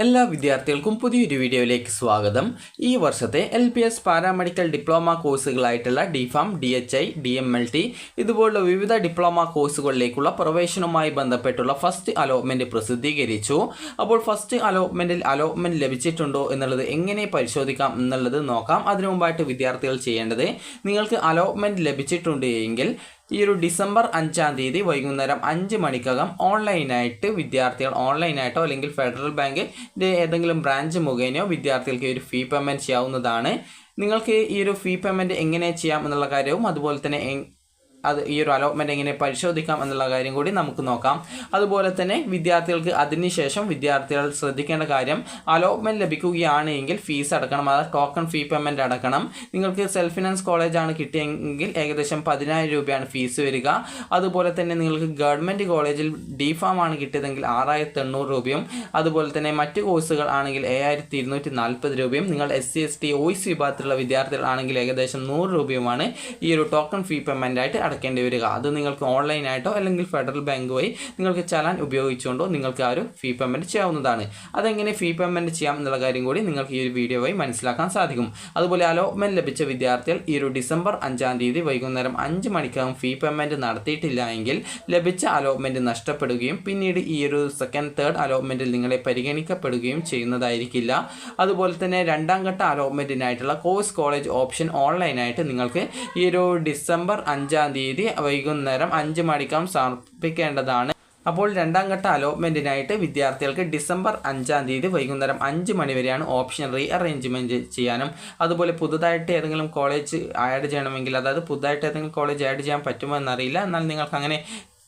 എല്ലാ വിദ്യാർത്ഥികൾക്കും പുതിയൊരു വീഡിയോയിലേക്ക് സ്വാഗതം. ഈ വർഷത്തെ LPS പാരാമെഡിക്കൽ ഡിപ്ലോമ കോഴ്സുകളായിട്ടുള്ള DPharm, DHI, DMLT ഇതുപോലുള്ള വിവിധ ഡിപ്ലോമ കോഴ്സുകളിലേക്കുള്ള പ്രവേശനവുമായി ബന്ധപ്പെട്ടുള്ള ഫസ്റ്റ് അലോട്ട്മെൻറ്റ് പ്രസിദ്ധീകരിച്ചു. അപ്പോൾ ഫസ്റ്റ് അലോട്ട്മെൻറ്റ് ലഭിച്ചിട്ടുണ്ടോ എന്നുള്ളത് എങ്ങനെ പരിശോധിക്കാം എന്നുള്ളത് നോക്കാം. അതിനു മുമ്പായിട്ട് വിദ്യാർത്ഥികൾ ചെയ്യേണ്ടത്, നിങ്ങൾക്ക് അലോട്ട്മെൻറ്റ് ലഭിച്ചിട്ടുണ്ട് എങ്കിൽ ഈ ഒരു ഡിസംബർ 5-ാം തീയതി വൈകുന്നേരം 5 മണിക്കകം ഓൺലൈനായിട്ട് വിദ്യാർത്ഥികൾ ഓൺലൈനായിട്ടോ അല്ലെങ്കിൽ ഫെഡറൽ ബാങ്കിൻ്റെ ഏതെങ്കിലും ബ്രാഞ്ച് മുഖേനയോ വിദ്യാർത്ഥികൾക്ക് ഒരു ഫീ പേയ്മെൻറ്റ് ചെയ്യാവുന്നതാണ്. നിങ്ങൾക്ക് ഈ ഒരു ഫീ പേയ്മെൻറ്റ് എങ്ങനെ ചെയ്യാം എന്നുള്ള കാര്യവും അതുപോലെ തന്നെ ഈ ഒരു അലോട്ട്മെൻറ്റ് എങ്ങനെ പരിശോധിക്കാം എന്നുള്ള കാര്യം കൂടി നമുക്ക് നോക്കാം. അതുപോലെ തന്നെ വിദ്യാർത്ഥികൾക്ക് അതിനുശേഷം വിദ്യാർത്ഥികൾ ശ്രദ്ധിക്കേണ്ട കാര്യം, അലോട്ട്മെൻറ്റ് ലഭിക്കുകയാണ് എങ്കിൽ ഫീസ് അടക്കണം. അതായത് ടോക്കൺ ഫീ പേയ്മെൻറ്റ് അടക്കണം. നിങ്ങൾക്ക് സെൽഫ് ഫിനാൻസ് കോളേജാണ് കിട്ടിയെങ്കിൽ ഏകദേശം 10,000 രൂപയാണ് ഫീസ് വരിക. അതുപോലെ തന്നെ നിങ്ങൾക്ക് ഗവൺമെൻറ് കോളേജിൽ DPharm ആണ് കിട്ടിയതെങ്കിൽ 6,800 രൂപയും അതുപോലെ തന്നെ മറ്റ് കോഴ്സുകൾ ആണെങ്കിൽ 7,240 രൂപയും, നിങ്ങൾ SC, ST, OEC വിഭാഗത്തിലുള്ള വിദ്യാർത്ഥികളാണെങ്കിൽ ഏകദേശം 100 രൂപയുമാണ് ഈ ഒരു ടോക്കൺ ഫീ പേയ്മെൻ്റ് ആയിട്ട് അടക്കേണ്ടി വരിക. അത് നിങ്ങൾക്ക് ഓൺലൈനായിട്ടോ അല്ലെങ്കിൽ ഫെഡറൽ ബാങ്ക് വഴി നിങ്ങൾക്ക് ചലാൻ ഉപയോഗിച്ചുകൊണ്ടോ നിങ്ങൾക്ക് ആ ഒരു ഫീ പേയ്മെൻറ്റ് ചെയ്യാവുന്നതാണ്. അതെങ്ങനെ ഫീ പേയ്മെൻറ്റ് ചെയ്യാം എന്നുള്ള കാര്യം കൂടി നിങ്ങൾക്ക് ഈ ഒരു വീഡിയോ വഴി മനസ്സിലാക്കാൻ സാധിക്കും. അതുപോലെ അലോട്ട്മെൻറ്റ് ലഭിച്ച വിദ്യാർത്ഥികൾ ഈ ഒരു ഡിസംബർ 5-ാം തീയതി വൈകുന്നേരം 5 മണിക്കകം ഫീ പേയ്മെൻറ്റ് നടത്തിയിട്ടില്ല എങ്കിൽ ലഭിച്ച അലോട്ട്മെൻറ്റ് നഷ്ടപ്പെടുകയും പിന്നീട് ഈ ഒരു സെക്കൻഡ്, തേർഡ് അലോട്ട്മെൻറ്റിൽ നിങ്ങളെ പരിഗണിക്കപ്പെടുകയും ചെയ്യുന്നതായിരിക്കില്ല. അതുപോലെ തന്നെ രണ്ടാം ഘട്ട അലോട്ട്മെൻറ്റിനായിട്ടുള്ള കോഴ്സ് കോളേജ് ഓപ്ഷൻ ഓൺലൈനായിട്ട് നിങ്ങൾക്ക് ഈ ഒരു ഡിസംബർ 5-ാം തീയതി വൈകുന്നേരം 5 മണിക്കകം സമർപ്പിക്കേണ്ടതാണ്. അപ്പോൾ രണ്ടാം ഘട്ട അലോട്ട്മെൻറ്റിനായിട്ട് വിദ്യാർത്ഥികൾക്ക് ഡിസംബർ 5-ാം തീയതി വൈകുന്നേരം 5 മണി വരെയാണ് ഓപ്ഷൻ റീഅറേഞ്ച്മെൻറ്റ് ചെയ്യാനും. അതുപോലെ പുതുതായിട്ട് ഏതെങ്കിലും കോളേജ് ആഡ് ചെയ്യണമെങ്കിൽ, അതായത് പുതുതായിട്ട് ഏതെങ്കിലും കോളേജ് ആഡ് ചെയ്യാൻ പറ്റുമോ എന്നറിയില്ല, എന്നാൽ നിങ്ങൾക്ക് അങ്ങനെ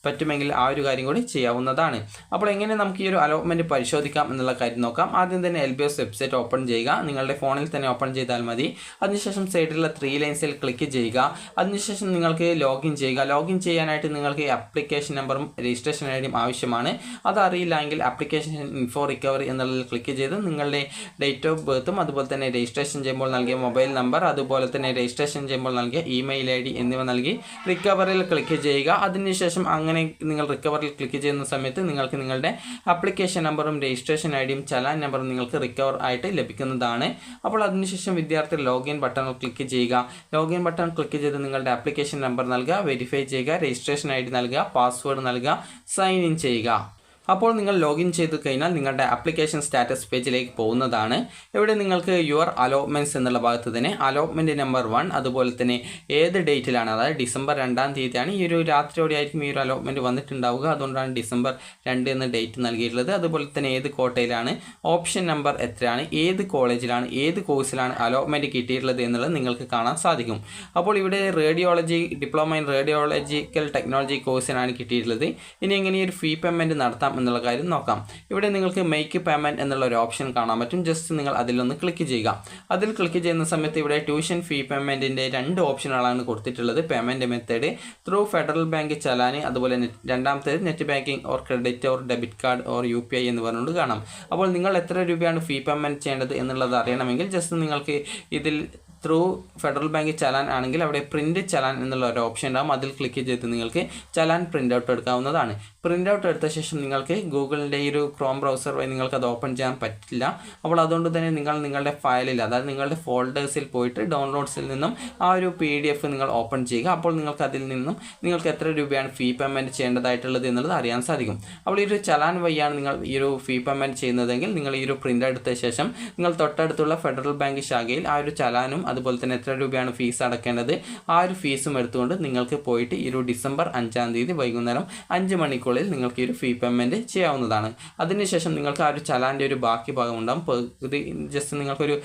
പറ്റുമെങ്കിൽ ആ ഒരു കാര്യം കൂടി ചെയ്യാവുന്നതാണ്. അപ്പോൾ എങ്ങനെ നമുക്ക് ഈ ഒരു അലോട്ട്മെൻറ്റ് പരിശോധിക്കാം എന്നുള്ള കാര്യം നോക്കാം. ആദ്യം തന്നെ LBS വെബ്സൈറ്റ് ഓപ്പൺ ചെയ്യുക. നിങ്ങളുടെ ഫോണിൽ തന്നെ ഓപ്പൺ ചെയ്താൽ മതി. അതിനുശേഷം സൈഡിലുള്ള 3 ലൈൻസിൽ ക്ലിക്ക് ചെയ്യുക. അതിനുശേഷം നിങ്ങൾക്ക് ലോഗിൻ ചെയ്യുക. ലോഗിൻ ചെയ്യാനായിട്ട് നിങ്ങൾക്ക് ആപ്ലിക്കേഷൻ നമ്പറും രജിസ്ട്രേഷൻ ഐഡിയും ആവശ്യമാണ്. അതറിയില്ല എങ്കിൽ ആപ്ലിക്കേഷൻ ഇൻഫോ റിക്കവറി എന്നുള്ളതിൽ ക്ലിക്ക് ചെയ്ത് നിങ്ങളുടെ ഡേറ്റ് ഓഫ് ബർത്തും അതുപോലെ തന്നെ രജിസ്ട്രേഷൻ ചെയ്യുമ്പോൾ നൽകിയ മൊബൈൽ നമ്പർ അതുപോലെ തന്നെ രജിസ്ട്രേഷൻ ചെയ്യുമ്പോൾ നൽകിയ ഇമെയിൽ ID എന്നിവ നൽകി റിക്കവറിൽ ക്ലിക്ക് ചെയ്യുക. അതിനുശേഷം അങ്ങനെ നിങ്ങൾ റിക്കവറിൽ ക്ലിക്ക് ചെയ്യുന്ന സമയത്ത് നിങ്ങൾക്ക് നിങ്ങളുടെ ആപ്ലിക്കേഷൻ നമ്പറും രജിസ്ട്രേഷൻ ഐഡിയും ചലാൻ നമ്പറും നിങ്ങൾക്ക് റിക്കവർ ആയിട്ട് ലഭിക്കുന്നതാണ്. അപ്പോൾ അതിനുശേഷം വിദ്യാർത്ഥി ലോഗിൻ ബട്ടണിൽ ക്ലിക്ക് ചെയ്യുക. ലോഗിൻ ബട്ടൺ ക്ലിക്ക് ചെയ്ത് നിങ്ങളുടെ ആപ്ലിക്കേഷൻ നമ്പർ നൽകുക, വെരിഫൈ ചെയ്യുക, രജിസ്ട്രേഷൻ ID നൽകുക, പാസ്വേഡ് നൽകുക, സൈൻ ഇൻ ചെയ്യുക. അപ്പോൾ നിങ്ങൾ ലോഗിൻ ചെയ്ത് കഴിഞ്ഞാൽ നിങ്ങളുടെ ആപ്ലിക്കേഷൻ സ്റ്റാറ്റസ് പേജിലേക്ക് പോകുന്നതാണ്. ഇവിടെ നിങ്ങൾക്ക് യുവർ അലോട്ട്മെൻറ്റ്സ് എന്നുള്ള ഭാഗത്ത് തന്നെ അലോട്ട്മെൻറ്റ് നമ്പർ 1 അതുപോലെ തന്നെ ഏത് ഡേറ്റിലാണ്, അതായത് ഡിസംബർ 2-ാം തീയതിയാണ്. ഈ ഒരു രാത്രിയോടെ ആയിരിക്കും ഈ ഒരു അലോട്ട്മെൻറ്റ് വന്നിട്ടുണ്ടാവുക. അതുകൊണ്ടാണ് ഡിസംബർ 2 എന്ന ഡേറ്റ് നൽകിയിട്ടുള്ളത്. അതുപോലെ തന്നെ ഏത് കോട്ടയിലാണ്, ഓപ്ഷൻ നമ്പർ എത്രയാണ്, ഏത് കോളേജിലാണ്, ഏത് കോഴ്സിലാണ് അലോട്ട്മെൻറ്റ് കിട്ടിയിട്ടുള്ളത് എന്നുള്ളത് നിങ്ങൾക്ക് കാണാൻ സാധിക്കും. അപ്പോൾ ഇവിടെ ഡിപ്ലോമ ഇൻ റേഡിയോളജിക്കൽ ടെക്നോളജി കോഴ്സിനാണ് കിട്ടിയിട്ടുള്ളത്. ഇനി എങ്ങനെ ഈ ഒരു ഫീ പേയ്മെൻറ്റ് നടത്താം എന്നുള്ള കാര്യം നോക്കാം. ഇവിടെ നിങ്ങൾക്ക് മേക്ക് പേയ്മെൻറ്റ് എന്നുള്ള ഒരു ഓപ്ഷൻ കാണാൻ പറ്റും. ജസ്റ്റ് നിങ്ങൾ അതിലൊന്ന് ക്ലിക്ക് ചെയ്യുക. അതിൽ ക്ലിക്ക് ചെയ്യുന്ന സമയത്ത് ഇവിടെ ട്യൂഷൻ ഫീ പേയ്മെൻറ്റിൻ്റെ 2 ഓപ്ഷനുകളാണ് കൊടുത്തിട്ടുള്ളത്. Payment method through federal bank challan, അതുപോലെ രണ്ടാമത്തേത് net banking or credit or debit card or UPI എന്ന് പറഞ്ഞുകൊണ്ട് കാണാം. അപ്പോൾ നിങ്ങൾ എത്ര രൂപയാണ് ഫീ പേയ്മെൻറ്റ് ചെയ്യേണ്ടത് എന്നുള്ളത് അറിയണമെങ്കിൽ ജസ്റ്റ് നിങ്ങൾക്ക് ഇതിൽ ത്രൂ ഫെഡറൽ ബാങ്ക് ചലാൻ ആണെങ്കിൽ അവിടെ പ്രിൻറ്റ് ചലാൻ എന്നുള്ള ഒരു ഓപ്ഷൻ ഉണ്ടാകും. അതിൽ ക്ലിക്ക് ചെയ്ത് നിങ്ങൾക്ക് ചലാൻ പ്രിൻ്റ് ഔട്ട് എടുക്കാവുന്നതാണ്. പ്രിൻ്റ് ഔട്ട് എടുത്ത ശേഷം നിങ്ങൾക്ക് ഗൂഗിളിൻ്റെ ഈ ഒരു ക്രോം ബ്രൗസർ വഴി നിങ്ങൾക്ക് അത് ഓപ്പൺ ചെയ്യാൻ പറ്റില്ല. അപ്പോൾ അതുകൊണ്ട് തന്നെ നിങ്ങളുടെ ഫയലിൽ, അതായത് നിങ്ങളുടെ ഫോൾഡേഴ്സിൽ പോയിട്ട് ഡൗൺലോഡ്സിൽ നിന്നും ആ ഒരു PDF നിങ്ങൾ ഓപ്പൺ ചെയ്യുക. അപ്പോൾ നിങ്ങൾക്ക് അതിൽ നിന്നും നിങ്ങൾക്ക് എത്ര രൂപയാണ് ഫീ പേയ്മെൻറ്റ് ചെയ്യേണ്ടതായിട്ടുള്ളത് എന്നുള്ളത് അറിയാൻ സാധിക്കും. അപ്പോൾ ഈ ഒരു ചലാൻ വഴിയാണ് നിങ്ങൾ ഈ ഒരു ഫീ പേയ്മെൻറ്റ് ചെയ്യുന്നതെങ്കിൽ നിങ്ങൾ ഈ ഒരു പ്രിൻ്റ് എടുത്ത ശേഷം നിങ്ങൾ തൊട്ടടുത്തുള്ള ഫെഡറൽ ബാങ്ക് ശാഖയിൽ ആ ഒരു ചലാനും അതുപോലെ തന്നെ എത്ര രൂപയാണ് ഫീസ് അടക്കേണ്ടത് ആ ഒരു ഫീസും എടുത്തുകൊണ്ട് നിങ്ങൾക്ക് പോയിട്ട് ഈ ഒരു ഡിസംബർ 5-ാം തീയതി വൈകുന്നേരം 5 മണിക്കുള്ളിൽ നിങ്ങൾക്ക് ഈ ഒരു ഫീ പേയ്മെൻറ്റ് ചെയ്യാവുന്നതാണ്. അതിനുശേഷം നിങ്ങൾക്ക് ആ ഒരു ചലാൻ്റെ ഒരു ബാക്കി ഭാഗം ഉണ്ടാകും. ജസ്റ്റ് നിങ്ങൾക്കൊരു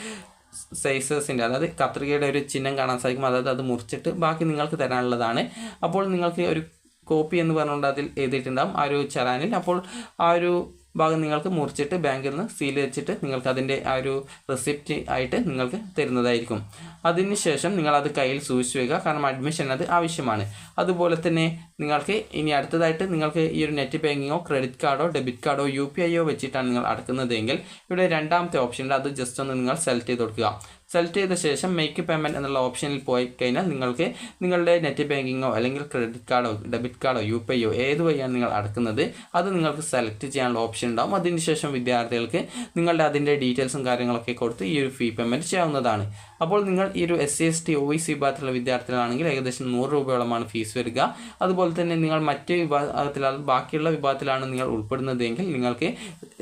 സൈസസിൻ്റെ, അതായത് കത്രികയുടെ ഒരു ചിഹ്നം കാണാൻ സാധിക്കും. അതായത് അത് മുറിച്ചിട്ട് ബാക്കി നിങ്ങൾക്ക് തരാനുള്ളതാണ്. അപ്പോൾ നിങ്ങൾക്ക് ഒരു കോപ്പി എന്ന് പറഞ്ഞുകൊണ്ട് അതിൽ എഴുതിയിട്ടുണ്ടാകും ആ ഒരു ചലാനിൽ. അപ്പോൾ ആ ഒരു ഭാഗം നിങ്ങൾക്ക് മുറിച്ചിട്ട് ബാങ്കിൽ നിന്ന് സീൽ വെച്ചിട്ട് നിങ്ങൾക്ക് അതിൻ്റെ ആ ഒരു റെസിപ്റ്റ് ആയിട്ട് നിങ്ങൾക്ക് തരുന്നതായിരിക്കും. അതിനുശേഷം നിങ്ങളത് കയ്യിൽ സൂക്ഷിച്ച് വയ്ക്കുക, കാരണം അഡ്മിഷൻ അത് ആവശ്യമാണ്. അതുപോലെ തന്നെ നിങ്ങൾക്ക് ഇനി അടുത്തതായിട്ട് നിങ്ങൾക്ക് ഈ ഒരു നെറ്റ് ബാങ്കിങ്ങോ ക്രെഡിറ്റ് കാർഡോ ഡെബിറ്റ് കാർഡോ UPI വെച്ചിട്ടാണ് നിങ്ങൾ അടക്കുന്നതെങ്കിൽ ഇവിടെ രണ്ടാമത്തെ ഓപ്ഷൻ ഉണ്ട്. അത് ജസ്റ്റ് ഒന്ന് നിങ്ങൾ സെലക്ട് ചെയ്ത് കൊടുക്കുക. സെലക്ട് ചെയ്ത ശേഷം മേക്ക് പേയ്മെൻറ്റ് എന്നുള്ള ഓപ്ഷനിൽ പോയി കഴിഞ്ഞാൽ നിങ്ങൾക്ക് നിങ്ങളുടെ നെറ്റ് ബാങ്കിങ്ങോ അല്ലെങ്കിൽ ക്രെഡിറ്റ് കാർഡോ ഡെബിറ്റ് കാർഡോ UPI ഏത് വഴിയാണ് നിങ്ങൾ അടക്കുന്നത് അത് നിങ്ങൾക്ക് സെലക്ട് ചെയ്യാനുള്ള ഓപ്ഷൻ ഉണ്ടാകും. അതിനുശേഷം വിദ്യാർത്ഥികൾക്ക് നിങ്ങളുടെ അതിൻ്റെ ഡീറ്റെയിൽസും കാര്യങ്ങളൊക്കെ കൊടുത്ത് ഈ ഒരു ഫീ പേയ്മെൻറ്റ് ചെയ്യാവുന്നതാണ്. അപ്പോൾ നിങ്ങൾ ഈ ഒരു SC ST OBC വിഭാഗത്തിലുള്ള വിദ്യാർത്ഥികളാണെങ്കിൽ ഏകദേശം 100 രൂപയോളമാണ് ഫീസ് വരിക. അതുപോലെ തന്നെ നിങ്ങൾ മറ്റ് വിഭാഗത്തിലാണ് ബാക്കിയുള്ള വിഭാഗത്തിലാണ് നിങ്ങൾ ഉൾപ്പെടുന്നതെങ്കിൽ നിങ്ങൾക്ക്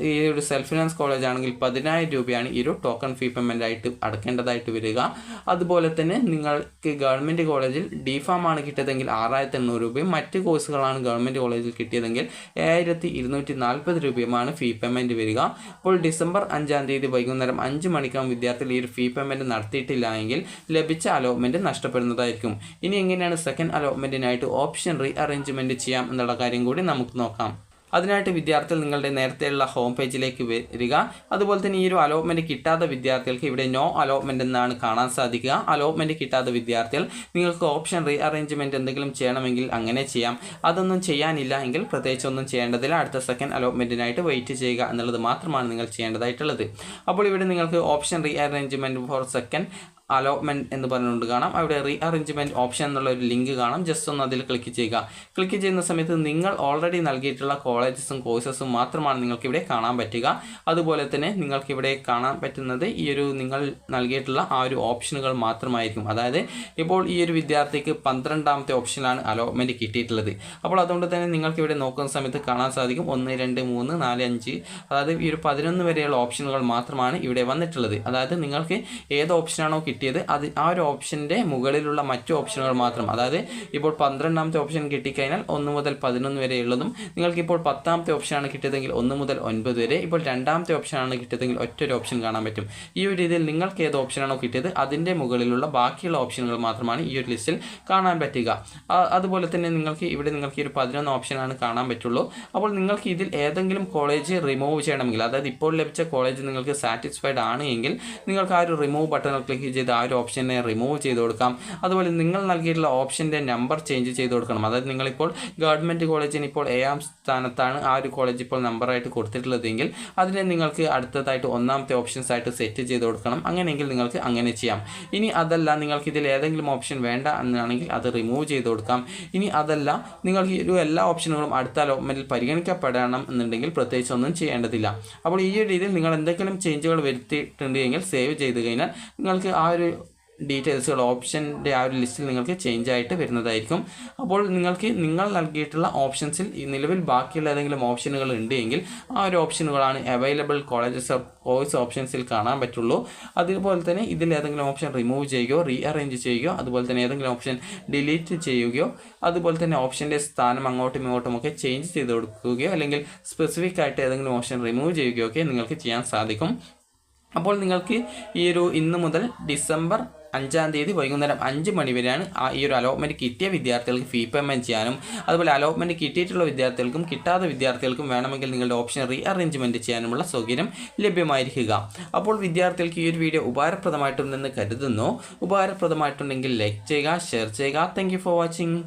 ഈ ഒരു സെൽഫ് ഫിനാൻസ് കോളേജ് ആണെങ്കിൽ 10,000 രൂപയാണ് ഈ ഒരു ടോക്കൺ ഫീ പേയ്മെൻ്റ് ആയിട്ട് അടക്കേണ്ടതായിട്ട് വരിക. അതുപോലെ തന്നെ നിങ്ങൾക്ക് ഗവൺമെൻറ് കോളേജിൽ DPharm ആണ് കിട്ടിയതെങ്കിൽ 6,800 രൂപയും മറ്റ് കോഴ്സുകളാണ് ഗവൺമെൻറ് കോളേജിൽ കിട്ടിയതെങ്കിൽ 7,240 രൂപയുമാണ് ഫീ പേയ്മെൻറ്റ് വരിക. അപ്പോൾ ഡിസംബർ 5-ാം തീയതി വൈകുന്നേരം 5 മണിക്കാണ് വിദ്യാർത്ഥികൾ ഈ ഒരു ഫീ പേയ്മെൻറ്റ് നടത്തിയിട്ടില്ല എങ്കിൽ ലഭിച്ച അലോട്ട്മെൻറ്റ് നഷ്ടപ്പെടുന്നതായിരിക്കും. ഇനി എങ്ങനെയാണ് സെക്കൻഡ് അലോട്ട്മെൻറ്റിനായിട്ട് ഓപ്ഷൻ റീ അറേഞ്ച്മെൻറ്റ് ചെയ്യാം എന്നുള്ള കാര്യം കൂടി നമുക്ക് നോക്കാം. അതിനായിട്ട് വിദ്യാർത്ഥികൾ നിങ്ങളുടെ നേരത്തെയുള്ള ഹോം പേജിലേക്ക് വരിക. അതുപോലെ തന്നെ ഈ ഒരു അലോട്ട്മെൻറ്റ് കിട്ടാത്ത വിദ്യാർത്ഥികൾക്ക് ഇവിടെ നോ അലോട്ട്മെൻറ്റ് എന്നാണ് കാണാൻ സാധിക്കുക. അലോട്ട്മെൻറ്റ് കിട്ടാത്ത വിദ്യാർത്ഥികൾ നിങ്ങൾക്ക് ഓപ്ഷൻ റീ അറേഞ്ച്മെൻറ്റ് എന്തെങ്കിലും ചെയ്യണമെങ്കിൽ അങ്ങനെ ചെയ്യാം. അതൊന്നും ചെയ്യാനില്ല എങ്കിൽ പ്രത്യേകിച്ച് ഒന്നും ചെയ്യേണ്ടതില്ല. അടുത്ത സെക്കൻഡ് അലോട്ട്മെൻറ്റിനായിട്ട് വെയിറ്റ് ചെയ്യുക എന്നുള്ളത് മാത്രമാണ് നിങ്ങൾ ചെയ്യേണ്ടതായിട്ടുള്ളത്. അപ്പോൾ ഇവിടെ നിങ്ങൾക്ക് option re arrangement four second allotment എന്ന് പറഞ്ഞുകൊണ്ട് കാണാം. അവിടെ റീ അറേഞ്ച്മെൻറ്റ് ഓപ്ഷൻ എന്നുള്ള ഒരു ലിങ്ക് കാണാം. ജസ്റ്റ് ഒന്ന് അതിൽ ക്ലിക്ക് ചെയ്യുക. ക്ലിക്ക് ചെയ്യുന്ന സമയത്ത് നിങ്ങൾ ഓൾറെഡി നൽകിയിട്ടുള്ള കോളേജസും കോഴ്സസും മാത്രമാണ് നിങ്ങൾക്ക് ഇവിടെ കാണാൻ പറ്റുക. അതുപോലെ തന്നെ നിങ്ങൾക്ക് ഇവിടെ കാണാൻ പറ്റുന്നത് ഈ ഒരു നിങ്ങൾ നൽകിയിട്ടുള്ള ആ ഒരു ഓപ്ഷനുകൾ മാത്രമായിരിക്കും. അതായത് ഇപ്പോൾ ഈ ഒരു വിദ്യാർത്ഥിക്ക് 12ാമത്തെ ഓപ്ഷനിലാണ് അലോട്ട്മെൻറ്റ് കിട്ടിയിട്ടുള്ളത്. അപ്പോൾ അതുകൊണ്ട് തന്നെ നിങ്ങൾക്ക് ഇവിടെ നോക്കുന്ന സമയത്ത് കാണാൻ സാധിക്കും 1, 2, 3, 4, 5 അതായത് ഈ ഒരു 11 വരെയുള്ള ഓപ്ഷനുകൾ മാത്രമാണ് ഇവിടെ വന്നിട്ടുള്ളത്. അതായത് നിങ്ങൾക്ക് ഏത് ഓപ്ഷനാണോ കിട്ടിയത് അത് ആ ഒരു ഓപ്ഷൻ്റെ മുകളിലുള്ള മറ്റു ഓപ്ഷനുകൾ മാത്രം. അതായത് ഇപ്പോൾ 12ാമത്തെ ഓപ്ഷൻ കിട്ടിക്കഴിഞ്ഞാൽ 1 മുതൽ 11 വരെയുള്ളതും നിങ്ങൾക്കിപ്പോൾ 10ാമത്തെ ഓപ്ഷനാണ് കിട്ടിയതെങ്കിൽ 1 മുതൽ 9 വരെ, ഇപ്പോൾ 2ാമത്തെ ഓപ്ഷനാണ് കിട്ടിയതെങ്കിൽ ഒറ്റൊരു ഓപ്ഷൻ കാണാൻ പറ്റും. ഈ ഒരു രീതിയിൽ നിങ്ങൾക്ക് ഏത് ഓപ്ഷനാണോ കിട്ടിയത് അതിൻ്റെ മുകളിലുള്ള ബാക്കിയുള്ള ഓപ്ഷനുകൾ മാത്രമാണ് ഈ ഒരു ലിസ്റ്റിൽ കാണാൻ പറ്റുക. അതുപോലെ തന്നെ നിങ്ങൾക്ക് ഇവിടെ നിങ്ങൾക്ക് ഈ ഒരു 11 ഓപ്ഷനാണ് കാണാൻ പറ്റുള്ളൂ. അപ്പോൾ നിങ്ങൾക്ക് ഇതിൽ ഏതെങ്കിലും കോളേജ് റിമൂവ് ചെയ്യണമെങ്കിൽ, അതായത് ഇപ്പോൾ ലഭിച്ച കോളേജ് നിങ്ങൾക്ക് സാറ്റിസ്ഫൈഡ് ആണ് എങ്കിൽ നിങ്ങൾക്ക് ആ ഒരു റിമൂവ് ബട്ടൺ ക്ലിക്ക് ചെയ്ത് ആ ഒരു ഓപ്ഷനെ റിമൂവ് ചെയ്ത് കൊടുക്കാം. അതുപോലെ നിങ്ങൾ നൽകിയിട്ടുള്ള ഓപ്ഷൻ്റെ നമ്പർ ചേഞ്ച് ചെയ്ത് കൊടുക്കണം. അതായത് നിങ്ങളിപ്പോൾ ഗവൺമെൻറ് കോളേജിന് ഇപ്പോൾ 7ാം സ്ഥാനത്താണ് ആ ഒരു കോളേജ് ഇപ്പോൾ നമ്പറായിട്ട് കൊടുത്തിട്ടുള്ളതെങ്കിൽ അതിനെ നിങ്ങൾക്ക് അടുത്തതായിട്ട് 1ാമത്തെ ഓപ്ഷൻസ് ആയിട്ട് സെറ്റ് ചെയ്ത് കൊടുക്കണം. അങ്ങനെയെങ്കിൽ നിങ്ങൾക്ക് അങ്ങനെ ചെയ്യാം. ഇനി അതല്ല നിങ്ങൾക്ക് ഇതിൽ ഏതെങ്കിലും ഓപ്ഷൻ വേണ്ട എന്നാണെങ്കിൽ അത് റിമൂവ് ചെയ്ത് കൊടുക്കാം. ഇനി അതല്ല നിങ്ങൾക്ക് ഈ എല്ലാ ഓപ്ഷനുകളും അടുത്ത അലോട്ട്മെൻറ്റിൽ പരിഗണിക്കപ്പെടണം എന്നുണ്ടെങ്കിൽ പ്രത്യേകിച്ച് ഒന്നും ചെയ്യേണ്ടതില്ല. അപ്പോൾ ഈ ഒരു രീതിയിൽ നിങ്ങൾ എന്തെങ്കിലും ചേഞ്ചുകൾ വരുത്തിയിട്ടുണ്ടെങ്കിൽ സേവ് ചെയ്ത് കഴിഞ്ഞാൽ നിങ്ങൾക്ക് ആ ഒരു ഡീറ്റെയിൽസുകൾ ഓപ്ഷൻ്റെ ആ ഒരു ലിസ്റ്റിൽ നിങ്ങൾക്ക് ചേഞ്ച് ആയിട്ട് വരുന്നതായിരിക്കും. അപ്പോൾ നിങ്ങൾക്ക് നിങ്ങൾ നൽകിയിട്ടുള്ള ഓപ്ഷൻസിൽ നിലവിൽ ബാക്കിയുള്ള ഏതെങ്കിലും ഓപ്ഷനുകൾ ഉണ്ട് എങ്കിൽ ആ ഒരു ഓപ്ഷനുകളാണ് അവൈലബിൾ കോളേജസ് ഓഫ് കോഴ്സ് ഓപ്ഷൻസിൽ കാണാൻ പറ്റുള്ളൂ. അതുപോലെ തന്നെ ഇതിൽ ഏതെങ്കിലും ഓപ്ഷൻ റിമൂവ് ചെയ്യുകയോ റീ അറേഞ്ച് ചെയ്യുകയോ അതുപോലെ തന്നെ ഏതെങ്കിലും ഓപ്ഷൻ ഡിലീറ്റ് ചെയ്യുകയോ അതുപോലെ തന്നെ ഓപ്ഷൻ്റെ സ്ഥാനം അങ്ങോട്ടും ഇങ്ങോട്ടും ഒക്കെ ചേഞ്ച് ചെയ്ത് കൊടുക്കുകയോ അല്ലെങ്കിൽ സ്പെസിഫിക് ആയിട്ട് ഏതെങ്കിലും ഓപ്ഷൻ റിമൂവ് ചെയ്യുകയോ ഒക്കെ നിങ്ങൾക്ക് ചെയ്യാൻ സാധിക്കും. അപ്പോൾ നിങ്ങൾക്ക് ഈ ഒരു ഇന്ന് മുതൽ ഡിസംബർ 5-ാം തീയതി വൈകുന്നേരം 5 മണി വരെയാണ് ഈ ഒരു അലോട്ട്മെൻറ്റ് കിട്ടിയ വിദ്യാർത്ഥികൾക്ക് ഫീ പേയ്മെൻറ്റ് ചെയ്യാനും അതുപോലെ അലോട്ട്മെൻറ്റ് കിട്ടിയിട്ടുള്ള വിദ്യാർത്ഥികൾക്കും കിട്ടാത്ത വിദ്യാർത്ഥികൾക്കും വേണമെങ്കിൽ നിങ്ങളുടെ ഓപ്ഷൻ റീ അറേഞ്ച്മെൻറ്റ് ചെയ്യാനുമുള്ള സൗകര്യം ലഭ്യമായിരിക്കുക. അപ്പോൾ വിദ്യാർത്ഥികൾക്ക് ഈ ഒരു വീഡിയോ ഉപകാരപ്രദമായിട്ടുണ്ടെന്ന് കരുതുന്നു. ഉപകാരപ്രദമായിട്ടുണ്ടെങ്കിൽ ലൈക്ക് ചെയ്യുക, ഷെയർ ചെയ്യുക. Thank you for watching.